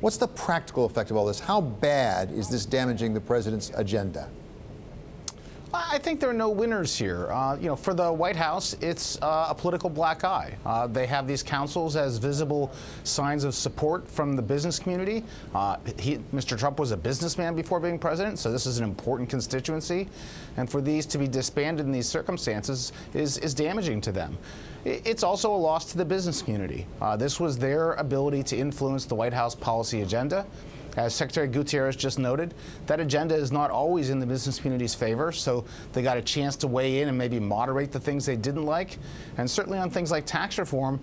What's the practical effect of all this? How bad is this damaging the president's agenda? I think there are no winners here. For the White House, it's a political black eye. They have these councils as visible signs of support from the business community. Mr. Trump was a businessman before being president, so this is an important constituency. And for these to be disbanded in these circumstances is damaging to them. It's also a loss to the business community. This was their ability to influence the White House policy agenda. As Secretary Gutierrez just noted, that agenda is not always in the business community's favor, so they got a chance to weigh in and maybe moderate the things they didn't like. And certainly on things like tax reform,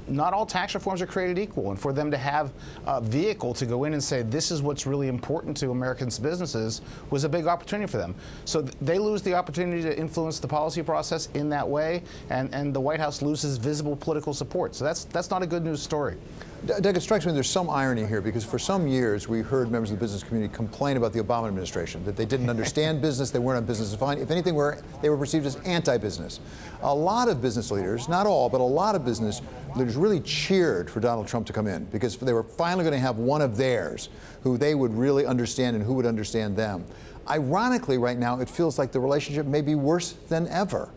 not all tax reforms are created equal. And for them to have a vehicle to go in and say this is what's really important to Americans' businesses was a big opportunity for them. So they lose the opportunity to influence the policy process in that way, and the White House loses visible political support. So that's not a good news story. Doug, it strikes me there's some irony here, because for some years we heard members of the business community complain about the Obama administration, that they didn't understand business, they weren't on business defined. If anything, they were perceived as anti-business. A lot of business leaders, not all, but a lot of business leaders really cheered for Donald Trump to come in, because they were finally going to have one of theirs who they would really understand and who would understand them. Ironically, right now, it feels like the relationship may be worse than ever.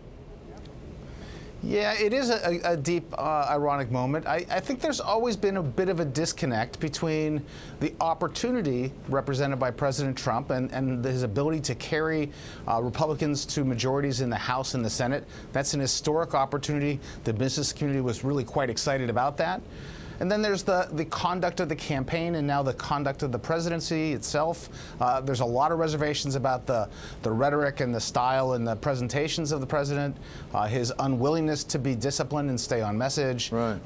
Yeah, it is a deep, ironic moment. I think there's always been a bit of a disconnect between the opportunity represented by President Trump and his ability to carry Republicans to majorities in the House and the Senate. That's an historic opportunity. The business community was really quite excited about that. And then there's the conduct of the campaign and now the conduct of the presidency itself. There's a lot of reservations about the rhetoric and the style and the presentations of the president, his unwillingness to be disciplined and stay on message. Right.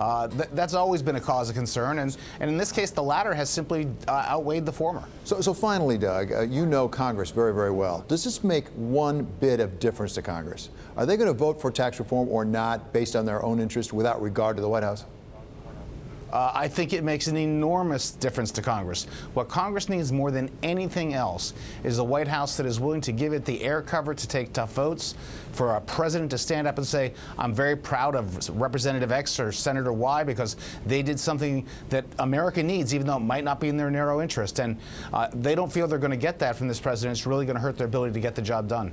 That's always been a cause of concern. And in this case, the latter has simply outweighed the former. So finally, Doug, you know Congress very, very well. Does this make one bit of difference to Congress? Are they going to vote for tax reform or not based on their own interest without regard to the White House? I think it makes an enormous difference to Congress. What Congress needs more than anything else is a White House that is willing to give it the air cover to take tough votes, for a president to stand up and say, I'm very proud of Representative X or Senator Y because they did something that America needs, even though it might not be in their narrow interest. And they don't feel they're going to get that from this president. It's really going to hurt their ability to get the job done.